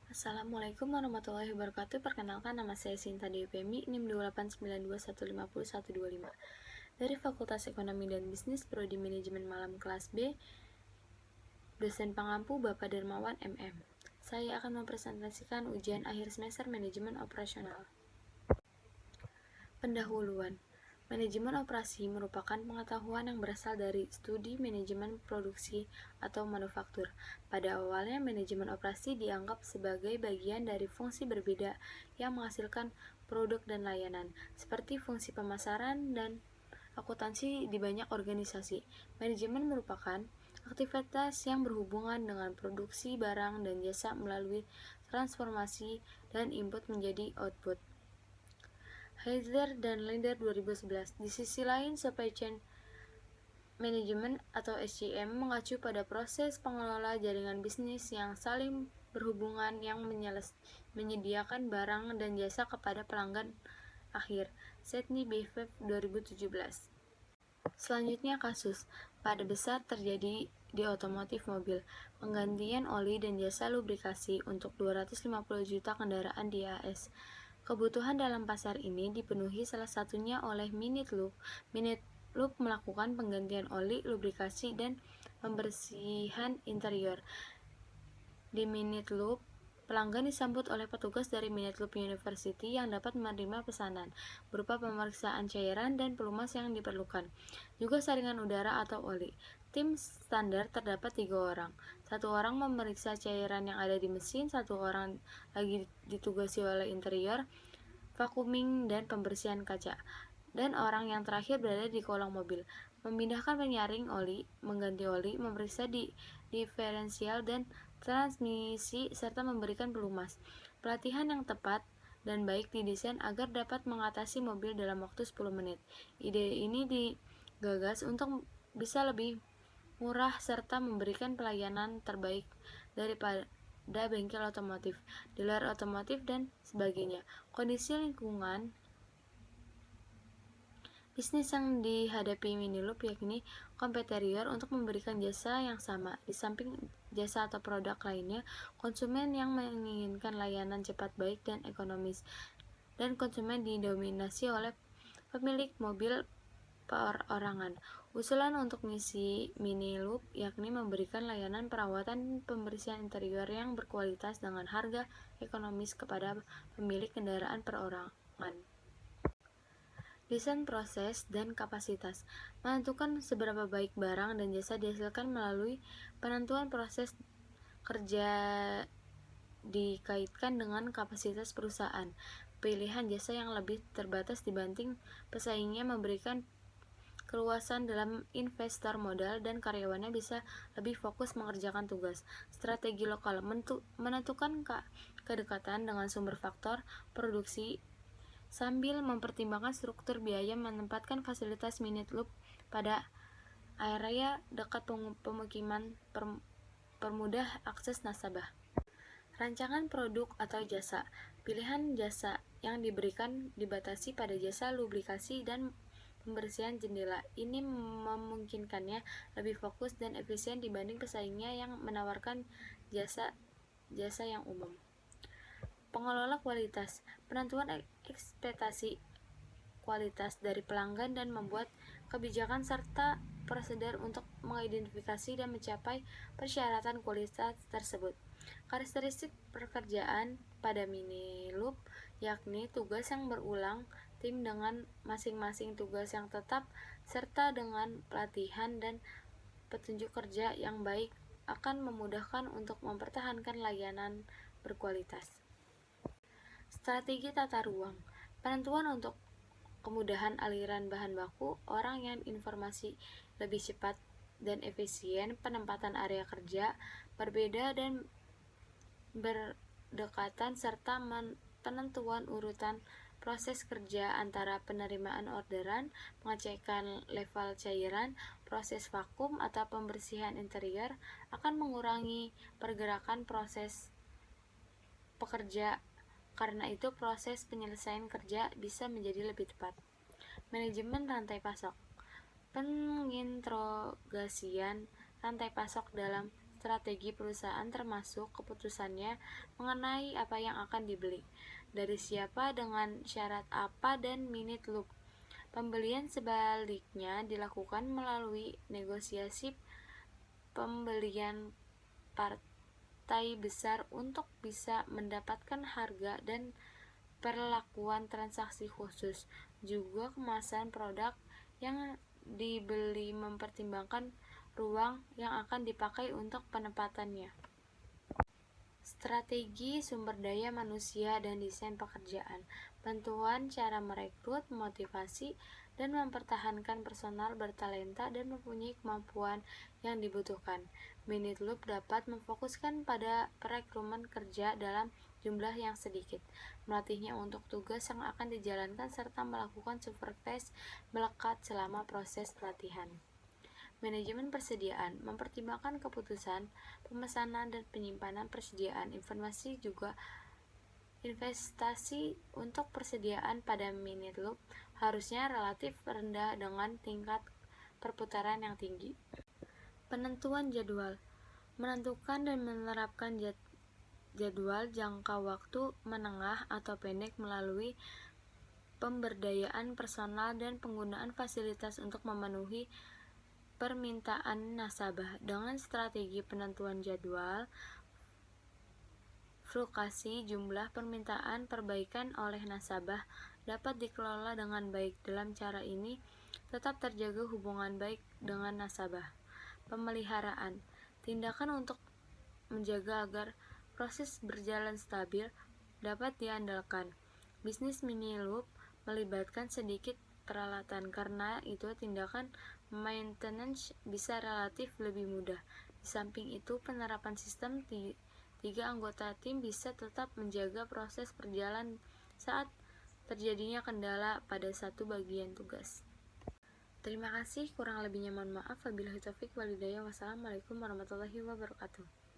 Assalamualaikum warahmatullahi wabarakatuh. Perkenalkan, nama saya Sinta Dewi Pemi, NIM 28921501125 dari Fakultas Ekonomi dan Bisnis Prodi Manajemen Malam kelas B, dosen pengampu Bapak Darmawan MM. Saya akan mempresentasikan ujian akhir semester manajemen operasional. Pendahuluan. Manajemen operasi merupakan pengetahuan yang berasal dari studi manajemen produksi atau manufaktur. Pada awalnya, manajemen operasi dianggap sebagai bagian dari fungsi berbeda yang menghasilkan produk dan layanan, seperti fungsi pemasaran dan akuntansi di banyak organisasi. Manajemen merupakan aktivitas yang berhubungan dengan produksi barang dan jasa melalui transformasi dan input menjadi output. Heidler dan Linder 2011. Di sisi lain, supply chain management atau SCM mengacu pada proses pengelola jaringan bisnis yang saling berhubungan yang menyediakan barang dan jasa kepada pelanggan akhir. Sydney Beaver 2017. Selanjutnya kasus pada besar terjadi di otomotif mobil, penggantian oli dan jasa lubrikasi untuk 250 juta kendaraan di AS. Kebutuhan dalam pasar ini dipenuhi salah satunya oleh Minute Loop. Minute Loop melakukan penggantian oli, lubrikasi, dan pembersihan interior. Di Minute Loop, pelanggan disambut oleh petugas dari Minute Loop University yang dapat menerima pesanan berupa pemeriksaan cairan dan pelumas yang diperlukan, juga saringan udara atau oli. Tim standar terdapat 3 orang. 1 orang memeriksa cairan yang ada di mesin, 1 orang lagi ditugasi oleh interior, vacuuming, dan pembersihan kaca, dan orang yang terakhir berada di kolong mobil, memindahkan penyaring oli, mengganti oli, memeriksa di diferensial dan transmisi, serta memberikan pelumas. Pelatihan yang tepat dan baik didesain agar dapat mengatasi mobil dalam waktu 10 menit. Ide ini digagas untuk bisa lebih murah serta memberikan pelayanan terbaik daripada bengkel otomotif, dealer otomotif, dan sebagainya. Kondisi lingkungan bisnis yang dihadapi Minute Loop yakni kompetitor untuk memberikan jasa yang sama. Di samping jasa atau produk lainnya, konsumen yang menginginkan layanan cepat, baik, dan ekonomis, dan konsumen didominasi oleh pemilik mobil perorangan. Usulan untuk misi Minute Loop yakni memberikan layanan perawatan pembersihan interior yang berkualitas dengan harga ekonomis kepada pemilik kendaraan perorangan. Desain proses dan kapasitas menentukan seberapa baik barang dan jasa dihasilkan melalui penentuan proses kerja dikaitkan dengan kapasitas perusahaan. Pilihan jasa yang lebih terbatas dibanding pesaingnya memberikan keluasan dalam investor modal dan karyawannya bisa lebih fokus mengerjakan tugas. Strategi lokal menentukan kedekatan dengan sumber faktor produksi sambil mempertimbangkan struktur biaya, menempatkan fasilitas Minute Loop pada area dekat pemukiman, permudah akses nasabah. Rancangan produk atau jasa. Pilihan jasa yang diberikan dibatasi pada jasa lubrikasi dan pembersihan jendela. Ini memungkinkannya lebih fokus dan efisien dibanding pesaingnya yang menawarkan jasa yang umum. Pengelola kualitas, penentuan ekspektasi kualitas dari pelanggan dan membuat kebijakan serta prosedur untuk mengidentifikasi dan mencapai persyaratan kualitas tersebut. Karakteristik pekerjaan pada Minute Loop yakni tugas yang berulang, tim dengan masing-masing tugas yang tetap, serta dengan pelatihan dan petunjuk kerja yang baik akan memudahkan untuk mempertahankan layanan berkualitas. Strategi tata ruang. Penentuan untuk kemudahan aliran bahan baku, orang yang informasi lebih cepat dan efisien, penempatan area kerja berbeda dan berdekatan, serta penentuan urutan proses kerja antara penerimaan orderan, pengecekan level cairan, proses vakum atau pembersihan interior akan mengurangi pergerakan proses pekerja. Karena itu, proses penyelesaian kerja bisa menjadi lebih cepat. Manajemen rantai pasok. Pengintegrasian rantai pasok dalam strategi perusahaan termasuk keputusannya mengenai apa yang akan dibeli, dari siapa, dengan syarat apa, dan minute loop. Pembelian sebaliknya dilakukan melalui negosiasi pembelian partai besar untuk bisa mendapatkan harga dan perlakuan transaksi khusus. Juga kemasan produk yang dibeli mempertimbangkan ruang yang akan dipakai untuk penempatannya. Strategi sumber daya manusia dan desain pekerjaan. Bantuan cara merekrut, memotivasi, dan mempertahankan personal bertalenta dan mempunyai kemampuan yang dibutuhkan. Minute Loop dapat memfokuskan pada perekrutan kerja dalam jumlah yang sedikit, melatihnya untuk tugas yang akan dijalankan serta melakukan supervisi melekat selama proses pelatihan. Manajemen persediaan mempertimbangkan keputusan pemesanan dan penyimpanan persediaan informasi, juga investasi untuk persediaan pada minute loop harusnya relatif rendah dengan tingkat perputaran yang tinggi. Penentuan jadwal menentukan dan menerapkan jadwal jangka waktu menengah atau pendek melalui pemberdayaan personal dan penggunaan fasilitas untuk memenuhi permintaan nasabah. Dengan strategi penentuan jadwal, fluktuasi jumlah permintaan perbaikan oleh nasabah dapat dikelola dengan baik. Dalam cara ini, tetap terjaga hubungan baik dengan nasabah. Pemeliharaan tindakan untuk menjaga agar proses berjalan stabil dapat diandalkan. Bisnis mini loop melibatkan sedikit peralatan, karena itu tindakan maintenance bisa relatif lebih mudah. Di samping itu, penerapan sistem tiga anggota tim bisa tetap menjaga proses berjalan saat terjadinya kendala pada satu bagian tugas. Terima kasih, kurang lebihnya mohon maaf. Wabillahi taufiq walhidayah. Wassalamualaikum warahmatullahi wabarakatuh.